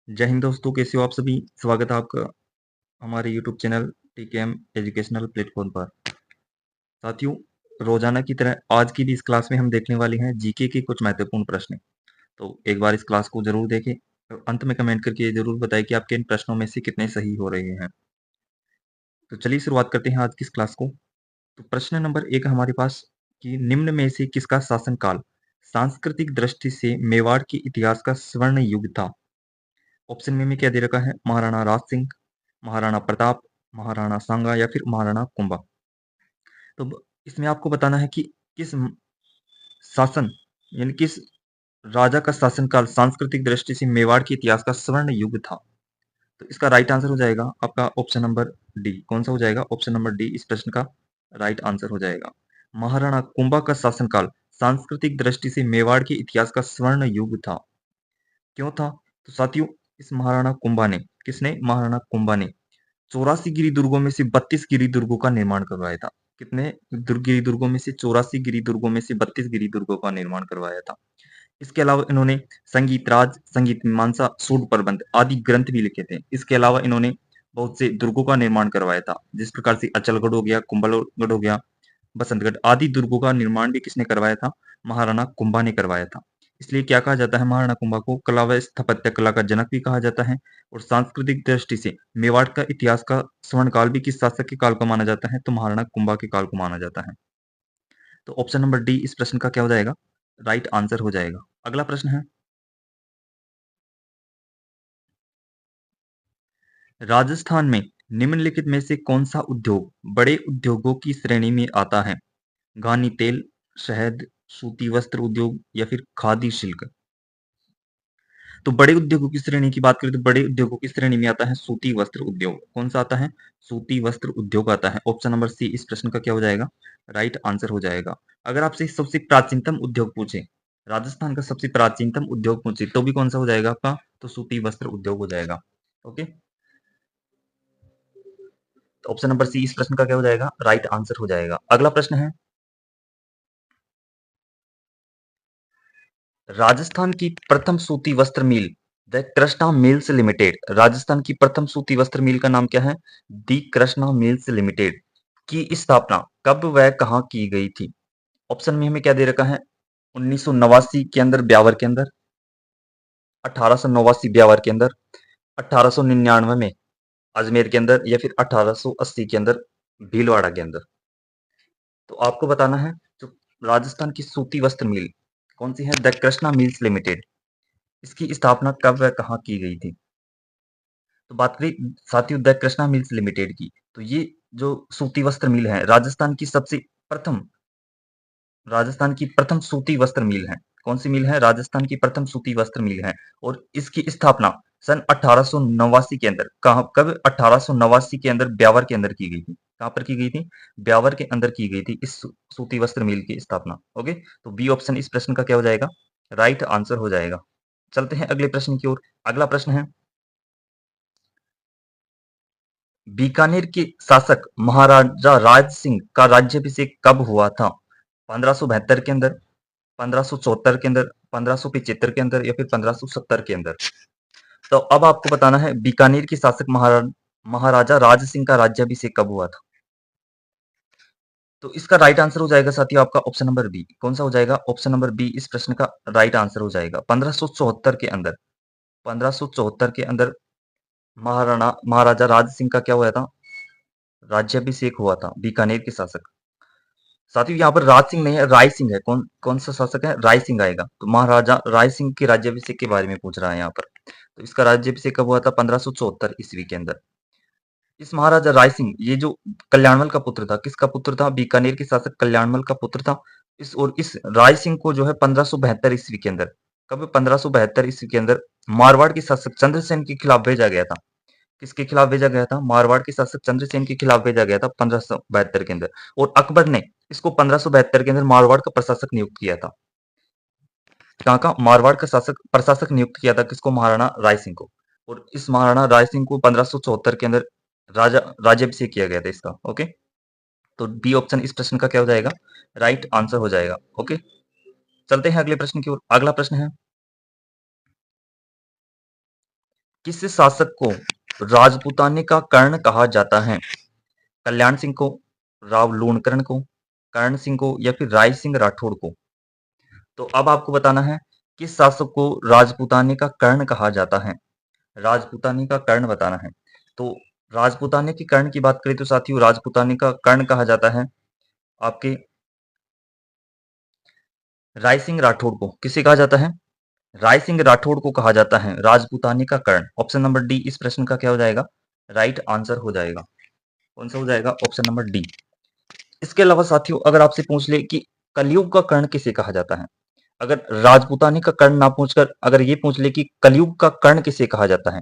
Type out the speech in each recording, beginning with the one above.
जय हिंद दोस्तों, कैसे हो आप सभी। स्वागत है आपका हमारे YouTube channel TKM educational platform पर। साथियों, रोजाना की तरह आज की भी इस क्लास में हम देखने वाले हैं जीके के कुछ महत्वपूर्ण प्रश्न। तो एक बार इस क्लास को जरूर देखें और अंत में कमेंट करके ये जरूर बताएं कि आपके इन प्रश्नों में से कितने सही हो रहे हैं। तो चलिए शुरुआत करते हैं आज की इस क्लास को। तो प्रश्न नंबर 1 हमारे पास कि निम्न में से किसका शासनकाल सांस्कृतिक दृष्टि से मेवाड़ के इतिहास का स्वर्ण युग था। ऑप्शन में क्या दे रखा है, महाराणा राज सिंह, महाराणा प्रताप, महाराणा सांगा या फिर महाराणा कुंभा। तो इसमें आपको बताना है कि किस शासन यानी किस राजा का शासनकाल सांस्कृतिक दृष्टि से मेवाड़ के इतिहास का स्वर्ण युग था। तो इसका राइट आंसर हो जाएगा आपका ऑप्शन नंबर डी। कौन सा हो जाएगा? ऑप्शन नंबर डी इस प्रश्न का राइट आंसर हो जाएगा। महाराणा कुंभा का शासनकाल सांस्कृतिक दृष्टि से मेवाड़ के इतिहास का स्वर्ण युग था। क्यों था? तो साथियों, इस महाराणा कुंभा ने, किसने? महाराणा कुंभा ने 84 गिरी दुर्गों में से 32 गिरी दुर्गों का निर्माण करवाया था। कितने गिरी दुर्गों में से? 84 गिरी दुर्गों में से 32 गिरी दुर्गों का निर्माण करवाया था। इसके अलावा इन्होंने संगीत राज, संगीत मीमांसा, सूड प्रबंध आदि ग्रंथ भी लिखे थे। इसके अलावा इन्होंने बहुत से दुर्गों का निर्माण करवाया था, जिस प्रकार से अचलगढ़ हो गया, कुंभलगढ़ हो गया, बसंतगढ़ आदि दुर्गों का निर्माण भी किसने करवाया था? महाराणा कुंभा ने करवाया था। इसलिए क्या कहा जाता है? महाराणा कुंभा को कला व स्थापत्य कला का जनक भी कहा जाता है। और सांस्कृतिक दृष्टि से मेवाड़ का इतिहास का स्वर्ण काल भी किस शासक के काल को माना जाता है? तो महाराणा कुंभा के काल को माना जाता है। तो ऑप्शन नंबर डी इस प्रश्न का क्या हो जाएगा? राइट आंसर हो जाएगा। अगला प्रश्न है, राजस्थान में निम्नलिखित में से कौन सा उद्योग बड़े उद्योगों की श्रेणी में आता है? घानी तेल, शहद, सूती वस्त्र उद्योग या फिर खादी शिल्प। तो बड़े उद्योगों की श्रेणी की बात करें तो बड़े उद्योगों की श्रेणी में आता है सूती वस्त्र उद्योग। कौन सा आता है? सूती वस्त्र उद्योग आता है। ऑप्शन नंबर सी इस प्रश्न का क्या हो जाएगा? राइट आंसर हो जाएगा। अगर आपसे सबसे प्राचीनतम उद्योग पूछे, राजस्थान का सबसे प्राचीनतम उद्योग पूछे, तो भी कौन सा हो जाएगा आपका? तो सूती वस्त्र उद्योग हो जाएगा। ओके, तो ऑप्शन नंबर सी इस प्रश्न का क्या हो जाएगा? राइट आंसर हो जाएगा। अगला प्रश्न है, राजस्थान की प्रथम सूती वस्त्र mill the Krishna mills limited, Rajasthan की प्रथम सूती वस्त्र मिल का नाम क्या है? दी कृष्णा मिल्स लिमिटेड की स्थापना कब व कहाँ की गई थी? ऑप्शन में हमें क्या दे रखा है? 1989 के अंदर ब्यावर के अंदर, 1889 ब्यावर के अंदर, 1899 में अजमेर के अंदर या फिर 1880 के अंदर भीलवाड़ा के अंदर। तो आपको बताना है जो राजस्थान की सूती वस्त्र मिल कौन सी है? द कृष्णा मिल्स लिमिटेड, इसकी स्थापना कब व कहाँ की गई थी? तो बात करें साथियों द कृष्णा मिल्स लिमिटेड की, तो ये जो सूती वस्त्र मिल है प्रथम राजस्थान की प्रथम सूती वस्त्र मिल है। कौन सी मिल है? राजस्थान की प्रथम सूती वस्त्र मिल है। और इसकी स्थापना सन 1889 के अंदर, कहाँ, कब? 1889 के अंदर ब्यावर के अंदर की गई थी। कहां पर की गई थी? ब्यावर के अंदर की गई थी इस सूती वस्त्र मिल की स्थापना। ओके, तो बी ऑप्शन इस प्रश्न का क्या हो जाएगा? राइट आंसर हो जाएगा। चलते हैं अगले प्रश्न की ओर। अगला प्रश्न है, बीकानेर के शासक महाराजा राज सिंह का राज्याभिषेक कब हुआ था? 1572 के अंदर, 1574 के अंदर, 1575 के अंदर या फिर 1570 के अंदर। तो अब आपको बताना है बीकानेर के शासक महाराजा राज सिंह का राज्याभिषेक कब हुआ था। तो इसका राइट आंसर हो जाएगा साथियों आपका ऑप्शन नंबर बी। कौन सा हो जाएगा? ऑप्शन नंबर बी इस प्रश्न का राइट आंसर हो जाएगा। 1574 के अंदर, 1574 के अंदर महाराजा राज सिंह का क्या हुआ था? राज्याभिषेक हुआ था, बीकानेर के शासक। साथियों यहाँ पर राज सिंह नहीं है, राय सिंह है। कौन कौन सा शासक है? राय सिंह आएगा। तो महाराजा राय सिंह के राज्याभिषेक के बारे में पूछ रहा है यहाँ पर। तो इसका राज्याभिषेक कब हुआ था? 1574 ईस्वी के अंदर। इस महाराजा राय सिंह, ये जो कल्याणमल का पुत्र था, किसका पुत्र था? बीकानेर के शासक कल्याणमल का पुत्र था। इस राय सिंह को जो है 1572 ईस्वी के अंदर, कब? 1572 ईस्वी के अंदर मारवाड़ के शासक चंद्रसेन के खिलाफ भेजा गया था। किसके खिलाफ भेजा गया था? मारवाड़ के शासक चंद्रसेन के खिलाफ भेजा गया था 1572 के अंदर। और अकबर ने इसको 1572 के अंदर मारवाड़ का प्रशासक नियुक्त किया था। कहाँ का? मारवाड़ का शासक प्रशासक नियुक्त किया था किसको? महाराणा राय सिंह को। और इस महाराणा राय सिंह को 1574 के अंदर राज्याभिषेक किया गया था इसका। ओके, तो बी ऑप्शन इस प्रश्न का क्या हो जाएगा? राइट आंसर हो जाएगा। ओके, चलते हैं अगले प्रश्न की ओर। अगला प्रश्न है, किस शासक को राजपूताने का कर्ण कहा जाता है? कल्याण सिंह को, राव लूणकरण को, कर्ण सिंह को या फिर राय सिंह राठौड़ को? तो अब आपको बताना है किस शासक को राजपूताने का कर्ण कहा जाता है। राजपूताने का कर्ण बताना है। तो राजपूताने के कर्ण की बात करें तो साथियों राजपूताने का कर्ण कहा जाता है आपके राय सिंह राठौड़ को। किसे कहा जाता है? राय सिंह राठौड़ को कहा जाता है राजपूताने का कर्ण। ऑप्शन नंबर डी इस प्रश्न का क्या हो जाएगा? राइट आंसर हो जाएगा। कौन सा हो जाएगा? Option number D. इसके अलावा साथियों अगर आपसे पूछ ले कि कलयुग का कर्ण किसे कहा जाता है, अगर राजपूताने का कर्ण ना पूछकर अगर ये पूछ ले कि कलयुग का कर्ण किसे कहा जाता है,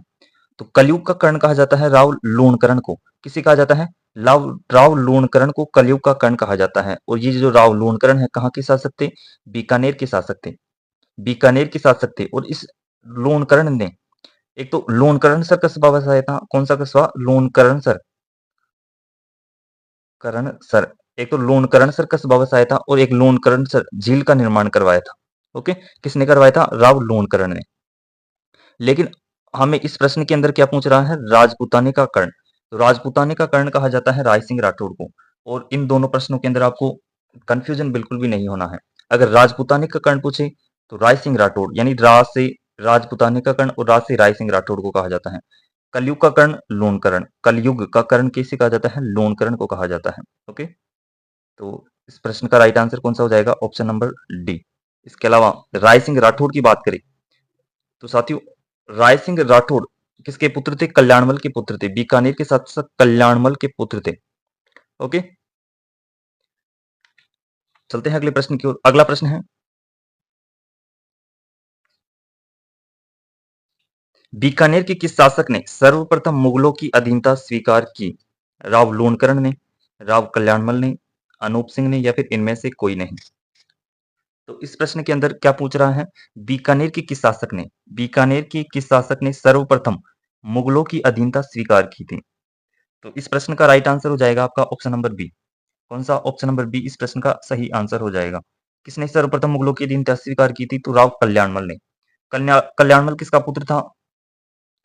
तो कलयुग का कर्ण कहा जाता है राव लूणकरण को। किसे कहा जाता है? राव लूणकरण को कलयुग का कर्ण कहा जाता है। और ये जो राव लूणकरण है कहाँ के शासक थे? बीकानेर के शासक थे। बीकानेर के शासक थे। और इस लूणकरण ने एक तो लूणकरण सर कस्बा बसाया था। कौन सा कस्बा? लूणकरण सर। करण सर। एक तो लूणकरण सर कस्बा बसाया था और एक लूणकरण सर झील का निर्माण करवाया था। ओके, किसने करवाया था? राव लूणकरण ने। लेकिन हमें इस प्रश्न के अंदर क्या पूछ रहा है? राजपूताने का कर्ण। तो राजपूताने का कर्ण कहा जाता है राय सिंह राठौड़ को। और इन दोनों प्रश्नों के अंदर आपको कंफ्यूजन बिल्कुल भी नहीं होना है। अगर राजपूताने का कर्ण पूछे तो राय सिंह राठौड़ यानी रा से राजपूताने का कर्ण और रा से राय सिंह राठौड़ को कहा जाता है। कलयुग का कर्ण लूणकरण। कलयुग का कर्ण किसे कहा जाता है? लूणकरण को कहा जाता है। ओके, तो इस प्रश्न का राइट आंसर कौन सा हो जाएगा? Option number D. इसके अलावा राय सिंह राठौड़ की बात करें तो साथियों राय सिंह राठौड़ किसके पुत्र थे? कल्याणमल के पुत्र थे। बीकानेर के साथ साथ कल्याणमल के पुत्र थे। ओके, चलते हैं अगले प्रश्न की ओर। अगला प्रश्न है बीकानेर के किस शासक ने सर्वप्रथम मुगलों की अधीनता स्वीकार की? राव लूणकरण ने, राव कल्याणमल ने, अनूप सिंह ने या फिर इनमें से कोई नहीं? तो इस प्रश्न के अंदर क्या पूछ रहा है? बीकानेर के किस शासक ने, बीकानेर के किस शासक ने सर्वप्रथम मुगलों की अधीनता स्वीकार की थी? तो इस प्रश्न का राइट आंसर हो जाएगा आपका ऑप्शन नंबर बी। कौन सा? ऑप्शन नंबर बी इस प्रश्न का सही आंसर हो जाएगा। किसने सर्वप्रथम मुगलों की अधीनता स्वीकार की थी? तो राव कल्याणमल ने। कल्याणमल किसका पुत्र था?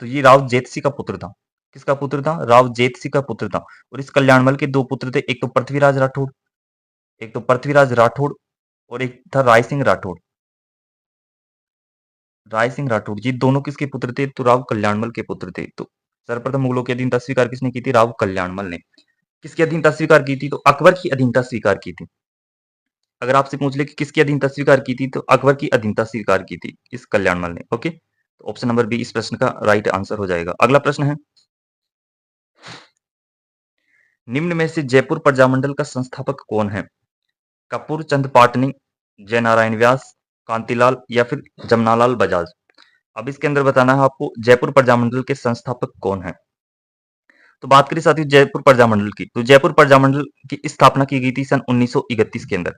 तो ये राव जेतसी का पुत्र था। किसका पुत्र था? राव जेतसी का पुत्र था। और इस कल्याणमल के दो पुत्र थे, एक तो पृथ्वीराज राठौड़, एक तो पृथ्वीराज राठौड़ और एक था राय सिंह राठौड़। राय सिंह राठौड़ ये दोनों किसके पुत्र थे? तो राव कल्याणमल के पुत्र थे। तो सर्वप्रथम मुगलों की अधीनता स्वीकार किसने की थी? राव कल्याणमल ने। किसकी अधीनता स्वीकार की थी? तो अकबर की अधीनता स्वीकार की थी। अगर आपसे पूछ ले कि किसकी अधीनता स्वीकार की थी तो अकबर की अधीनता स्वीकार की थी इस कल्याणमल ने। ओके, तो ऑप्शन नंबर बी इस प्रश्न का राइट आंसर हो जाएगा। अगला प्रश्न है निम्न में से जयपुर प्रजामंडल का संस्थापक कौन है? कपूर चंद पाटनी, जयनारायण व्यास, कांतिलाल या फिर जमनालाल बजाज? अब इसके अंदर बताना है आपको जयपुर प्रजामंडल के संस्थापक कौन है। तो बात करें साथियों जयपुर प्रजामंडल की, तो जयपुर प्रजामंडल की स्थापना की गई थी सन 1931 के अंदर।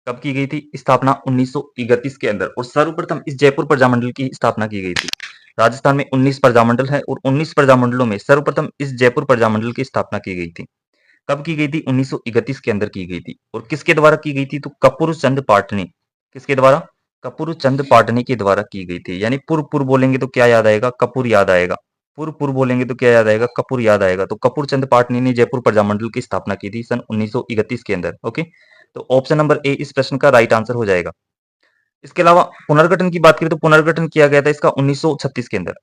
कब की गई थी? स्थापना 1931 के अंदर। और सर्वप्रथम इस जयपुर प्रजामंडल की स्थापना की गई थी। राजस्थान में 19 प्रजामंडल है और 19 प्रजामंडलों में सर्वप्रथम इस जयपुर प्रजामंडल की स्थापना की गई थी। कब की गई थी? 1931 के अंदर की गई थी। और किसके द्वारा की गई थी? तो कपूर चंद पाटनी। किसके द्वारा? कपूर चंद पाटनी के द्वारा की गई थी। यानी पुर पुर बोलेंगे तो क्या याद आएगा? कपूर याद आएगा। पुर पुर बोलेंगे तो क्या याद आएगा? कपूर याद आएगा। तो कपूर चंद पाटनी ने जयपुर प्रजामंडल की स्थापना की थी सन 1931 के अंदर। ओके, तो ऑप्शन नंबर ए इस प्रश्न का राइट आंसर हो जाएगा। इसके अलावा पुनर्गठन की बात करें तो पुनर्गठन किया गया था इसका 1936 के अंदर।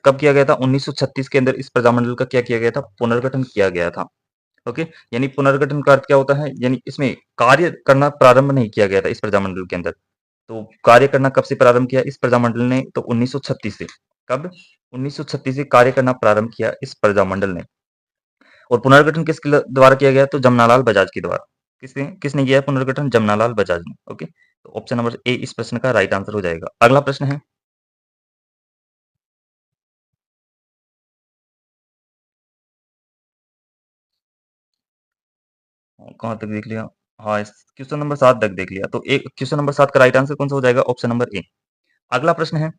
कब किया गया था? 1936 के अंदर इस प्रजामंडल का क्या किया गया था? पुनर्गठन किया गया था। ओके, यानी पुनर्गठन का अर्थ क्या होता है? यानी इसमें कार्य करना प्रारंभ नहीं किया गया था इस प्रजामंडल के अंदर। तो कार्य करना कब से प्रारंभ किया इस प्रजामंडल ने? तो 1936 से। कब? 1936 से कार्य करना प्रारंभ किया इस प्रजामंडल ने। और पुनर्गठन किसके द्वारा किया गया? तो जमनालाल बजाज के द्वारा। किसने किसने किया है पुनर्गठन? जमनालाल बजाज ने। ओके, तो ऑप्शन नंबर ए इस प्रश्न का राइट आंसर हो जाएगा। अगला प्रश्न है कहां तक देख लिया? हाँ, इस क्वेश्चन नंबर 7 तक देख लिया। तो एक क्वेश्चन नंबर 7 का राइट आंसर कौन सा हो जाएगा? Option number A. अगला प्रश्न है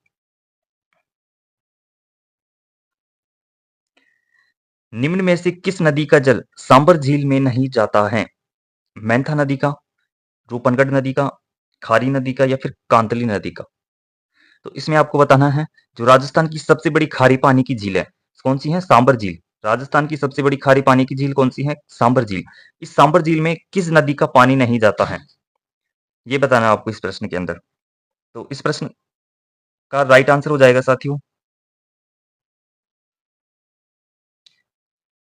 निम्न में से किस नदी का जल सांबर झील में नहीं जाता है? मेंथा नदी का, रूपनगढ़ नदी का, खारी नदी का या फिर कांतली नदी का? तो इसमें आपको बताना है जो राजस्थान की सबसे बड़ी खारी पानी की झील है कौन सी है? सांबर झील। राजस्थान की सबसे बड़ी खारी पानी की झील कौन सी है? सांबर झील। इस सांबर झील में किस नदी का पानी नहीं जाता है? ये बताना है आपको इस प्रश्न के अंदर। तो इस प्रश्न का राइट आंसर हो जाएगा साथियों,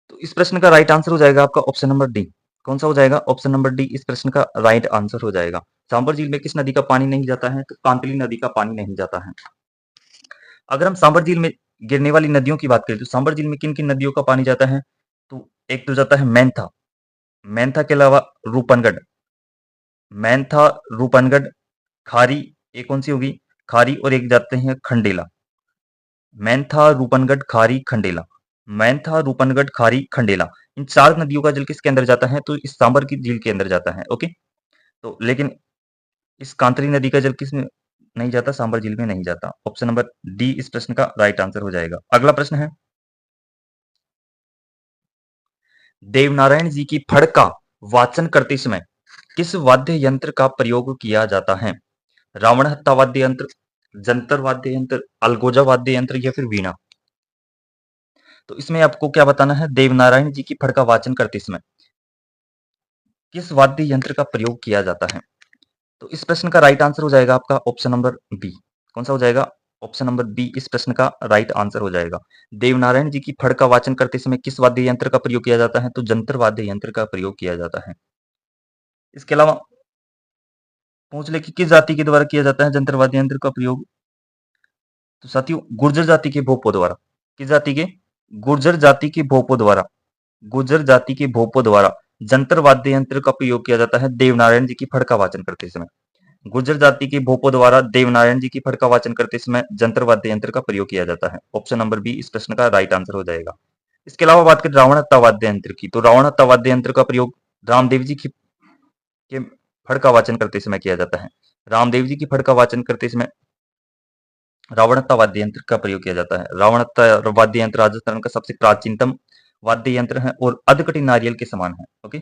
तो इस प्रश्न का राइट आंसर हो जाएगा आपका ऑप्शन नंबर डी। कौन सा हो जाएगा? ऑप्शन नंबर डी इस प्रश्न का राइट आंसर हो जाएगा। सांबर झील में किस नदी का पानी नहीं जाता है? तो कांतली नदी का पानी नहीं जाता है। अगर हम सांबर झील में गिरने वाली नदियों की बात करें तो सांबर झील में किन किन नदियों का पानी जाता है? तो एक तो जाता है मैंथा, मैंथा के अलावा रूपनगढ़, मैंथा, रूपनगढ़, खारी, एक कौन सी होगी? खारी, और एक जाते हैं खंडेला। मैंथा, रूपनगढ़, खारी, खंडेला। मैंथा, रूपनगढ़, खारी, खंडेला। इन चार नदियों का जल किसके अंदर जाता है? तो इस सांबर की झील के अंदर जाता है। ओके, तो लेकिन इस कांतली नदी का जल किसमें नहीं जाता? सांबर झील में नहीं जाता। ऑप्शन नंबर डी इस प्रश्न का राइट आंसर हो जाएगा। अगला प्रश्न है, देवनारायण जी की फड़ का वाचन करते समय किस वाद्य यंत्र का प्रयोग किया जाता है? रावण हत्ता वाद्य यंत्र, जंतर वाद्य यंत्र, अलगोजा वाद्य यंत्र, या फिर वीणा। तो इसमें आपको क्या बताना है? देवनारायण जी की फड़ का वाचन करते समय किस वाद्य यंत्र का प्रयोग किया जाता है? तो इस प्रश्न का राइट आंसर हो जाएगा आपका ऑप्शन नंबर बी। कौन सा हो जाएगा? ऑप्शन नंबर बी इस प्रश्न का राइट आंसर हो जाएगा। देवनारायण जी की फड़ का वाचन करते समय किस वाद्य यंत्र का प्रयोग किया जाता है? तो जंतर वाद्य यंत्र का प्रयोग किया जाता है। इसके अलावा पूछ ले कि किस जाति के द्वारा किया जाता है जंतर वाद्य यंत्र का प्रयोग? तो साथियों गुर्जर जाति के भोपो द्वारा। किस जाति के? गुर्जर जाति के भोपो द्वारा। गुर्जर जाति के भोपो द्वारा जंतर वाद्य यंत्र का प्रयोग किया जाता है देवनारायण जी की फड़ का वाचन करते समय। गुर्जर जाति के भोपो द्वारा देवनारायण जी की फड़ का वाचन करते समय जंतर वाद्य यंत्र का प्रयोग किया जाता है। ऑप्शन नंबर बी इस प्रश्न का राइट आंसर हो जाएगा। इसके अलावा बात करें रावण हत्ता वाद्य यंत्र की, तो रावण हत्ता वाद्य यंत्र का प्रयोग रामदेव जी की के फड़ का वाचन करते समय किया जाता है। रामदेव जी की फड़ का वाचन करते समय रावणत्ता वाद्य यंत्र का प्रयोग किया जाता है। रावणत्ता वाद्य यंत्र राजस्थान का सबसे प्राचीनतम वाद्य यंत्र है और अधकटी नारियल के समान है। ओके,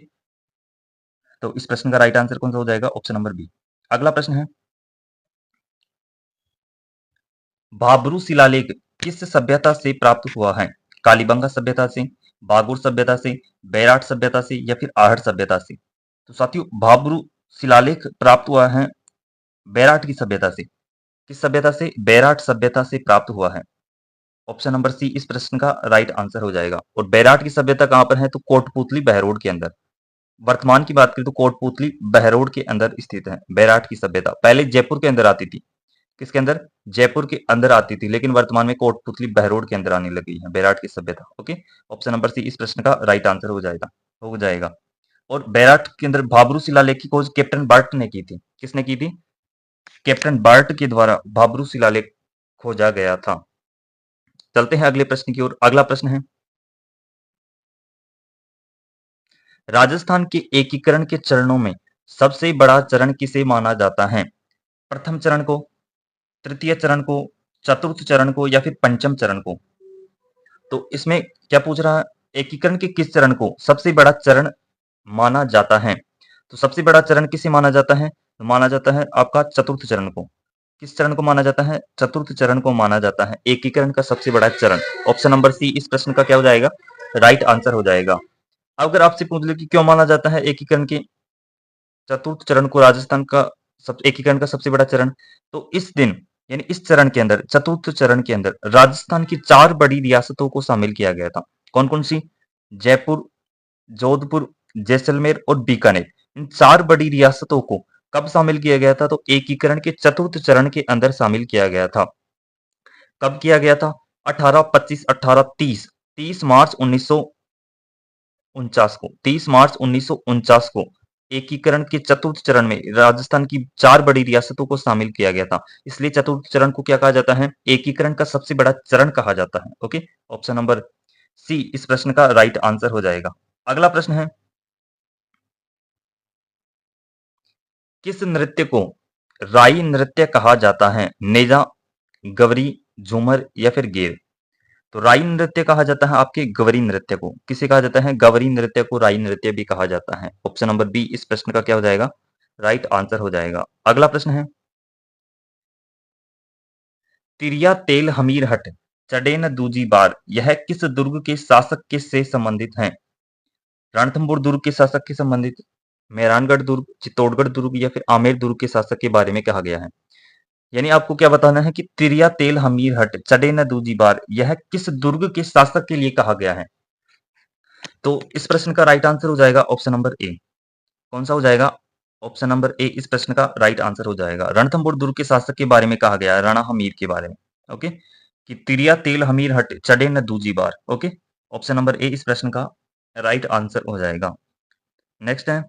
तो इस प्रश्न का राइट आंसर कौन सा हो जाएगा? Option number B. अगला प्रश्न है, भाबरू शिलालेख किस सभ्यता से प्राप्त हुआ है? कालीबंगा सभ्यता से, बागुर सभ्यता से, बैराट सभ्यता से, या फिर आहट सभ्यता से। तो साथियों भाबरू शिलालेख प्राप्त हुआ है बैराट की सभ्यता से। किस सभ्यता से? बैराट सभ्यता से प्राप्त हुआ है। ऑप्शन नंबर सी इस प्रश्न का राइट आंसर हो जाएगा। और बैराट की सभ्यता कहां पर है? तो कोटपुतली बहरोड के अंदर। वर्तमान की बात करें तो कोटपुतली बहरोड के अंदर स्थित है बैराट की सभ्यता। पहले जयपुर के अंदर आती थी। किसके अंदर? जयपुर के अंदर आती थी, लेकिन वर्तमान में कोटपुतली बहरोड के अंदर आने लगी है बैराट की सभ्यता। ओके, ऑप्शन नंबर सी इस प्रश्न का राइट आंसर हो जाएगा। और बैराट के अंदर भाबरू शिलालेख की खोज कैप्टन बार्ट ने की थी। किसने की थी? कैप्टन बार्ट के द्वारा भाबरू शिलालेख खोजा गया था। चलते हैं अगले प्रश्न की ओर। अगला प्रश्न है, राजस्थान के एकीकरण के चरणों में सबसे बड़ा चरण किसे माना जाता है? प्रथम चरण को, तृतीय चरण को, चतुर्थ चरण को, या फिर पंचम चरण को? तो इसमें क्या पूछ रहा है? एकीकरण के किस चरण को सबसे बड़ा चरण माना जाता है? तो सबसे बड़ा चरण किसे माना जाता है? तो माना जाता है आपका चतुर्थ चरण को। किस चरण को माना जाता है? चतुर्थ चरण को माना जाता है एकीकरण का सबसे बड़ा चरण। ऑप्शन नंबर सी इस प्रश्न का क्या हो जाएगा? राइट आंसर हो जाएगा। अगर आपसे पूछ ले कि क्यों माना जाता है एकीकरण के चतुर्थ चरण को राजस्थान का सब एकीकरण का सबसे बड़ा चरण, तो इस दिन यानी इस चरण के अंदर, चतुर्थ चरण के अंदर राजस्थान की 4 बड़ी रियासतों को शामिल किया गया था। कौन-कौन सी? जयपुर, जोधपुर, जैसलमेर और बीकानेर। इन 4 बड़ी रियासतों को कब शामिल किया गया था? तो एकीकरण के चतुर्थ चरण के अंदर शामिल किया गया था। कब किया गया था? 18, 25, 18, 30, 30 मार्च 1949 को, 30 मार्च 1949 को एकीकरण के चतुर्थ चरण में राजस्थान की 4 बड़ी रियासतों को शामिल किया गया था। इसलिए चतुर्थ चरण को क्या कहा जाता है? एकीकरण का सबसे बड़ा चरण कहा जाता है। ओके, ऑप्शन नंबर सी इस प्रश्न का राइट आंसर हो जाएगा। अगला प्रश्न है, किस नृत्य को राई नृत्य कहा जाता है? नेजा, गवरी, झूमर, या फिर गेर? तो राई नृत्य कहा जाता है आपके गवरी नृत्य को। किसे कहा जाता है? गवरी नृत्य को राई नृत्य भी कहा जाता है। ऑप्शन नंबर बी इस प्रश्न का क्या हो जाएगा? राइट आंसर हो जाएगा। अगला प्रश्न है, तिरिया तेल हमीर हट चढ़े न दूजी बार, यह किस दुर्ग के शासक के से संबंधित है? रणथंभौर दुर्ग के शासक के संबंधित, मेहरानगढ़ दुर्ग, चित्तौड़गढ़ दुर्ग या फिर आमेर दुर्ग के शासक के बारे में कहा गया है। यानी आपको क्या बताना है कि तिरिया तेल हमीर हट चढ़े न दूजी बार, यह किस दुर्ग के शासक के लिए कहा गया है? तो इस प्रश्न का राइट आंसर हो जाएगा ऑप्शन नंबर ए। कौन सा हो जाएगा? ऑप्शन नंबर ए इस प्रश्न का राइट आंसर हो जाएगा। रणथंभौर दुर्ग के शासक के बारे में कहा गया है, राणा हमीर के बारे में। ओके, कि तिरिया तेल हमीर हट चढ़े न दूजी बार। ओके, ऑप्शन नंबर ए इस प्रश्न का राइट आंसर हो जाएगा। नेक्स्ट है,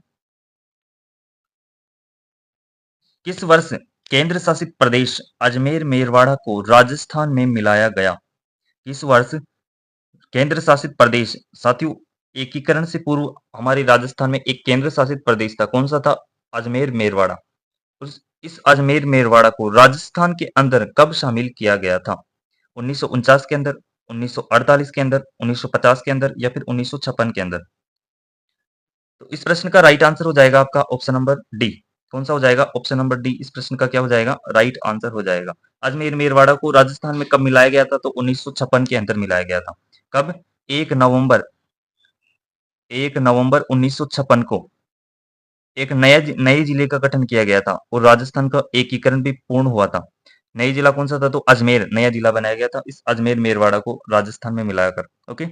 किस वर्ष केंद्र शासित प्रदेश अजमेर मेरवाड़ा को राजस्थान में मिलाया गया? किस वर्ष केंद्र शासित प्रदेश, साथियों एकीकरण से पूर्व हमारे राजस्थान में एक केंद्र शासित प्रदेश था, कौन सा था? अजमेर मेरवाड़ा। इस अजमेर मेरवाड़ा को राजस्थान के अंदर कब शामिल किया गया था? 1949 के अंदर, 1948 के अंदर, 1950 के अंदर या फिर 1956 के अंदर? तो इस प्रश्न का राइट आंसर हो जाएगा आपका ऑप्शन नंबर डी। कौन सा हो जाएगा? ऑप्शन नंबर डी इस प्रश्न का क्या हो जाएगा? राइट आंसर हो जाएगा। अजमेर मेरवाड़ा को राजस्थान में कब मिलाया गया था? तो 1956 के अंदर मिलाया गया था। कब? 1 नवंबर 1956 को एक नए जिले का गठन किया गया था और राजस्थान का एकीकरण भी पूर्ण हुआ था। नई जिला कौन सा था? तो अजमेर नया जिला बनाया गया था इस अजमेर मेरवाड़ा को राजस्थान में मिलाकर। ओके,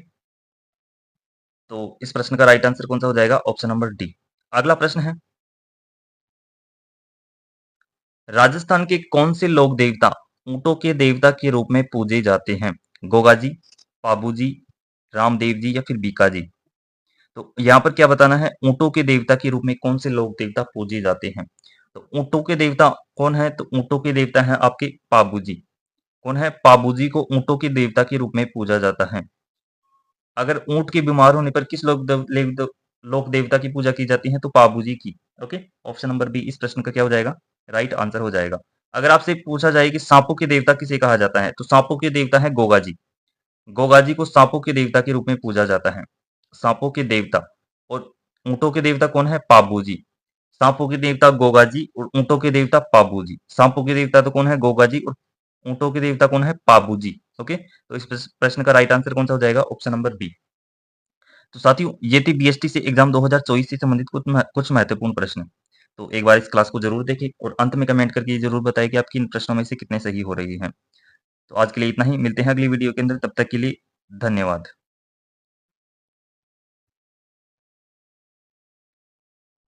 तो इस प्रश्न का राइट आंसर कौन सा हो जाएगा? Option number D. अगला प्रश्न है, राजस्थान के कौन से लोक देवता ऊंटों के देवता के रूप में पूजे जाते हैं? गोगा जी, पाबू जी, रामदेव जी या फिर बीका जी? तो यहाँ पर क्या बताना है? ऊंटों के देवता के रूप में कौन से लोक देवता पूजे जाते हैं? तो ऊंटों के देवता कौन है? तो ऊंटों के देवता है आपके पाबू जी। कौन है? पाबू जी को ऊंटों के देवता के रूप में पूजा जाता है। अगर ऊंट के बीमार होने पर किस लोक देवता की पूजा की जाती है? तो पाबू जी की। ओके, ऑप्शन नंबर बी इस प्रश्न का क्या हो जाएगा? राइट आंसर हो जाएगा। अगर आपसे पूछा जाए कि सांपों के देवता किसे कहा जाता है? तो सांपों के देवता है गोगा जी। गोगा जी को सांपों के देवता के रूप में पूजा जाता है। सांपों के देवता। और ऊंटों के देवता कौन है? पाबू जी। सांपों के देवता गोगा जी और ऊंटों के देवता पाबू जी। सांपों के देवता तो कौन है? गोगा जी और ऊंटों के देवता कौन है? पाबू जी। ओके, तो इस प्रश्न का राइट आंसर कौन सा हो जाएगा? Option number B. तो साथियों ये थी बीएसटी से एग्जाम 2024 से संबंधित कुछ महत्वपूर्ण प्रश्न। तो एक बार इस क्लास को जरूर देखें और अंत में कमेंट करके ये जरूर बताएं कि आपकी इन प्रश्नों में से कितने सही हो रही हैं। तो आज के लिए इतना ही, मिलते हैं अगली वीडियो के अंदर, तब तक के लिए धन्यवाद।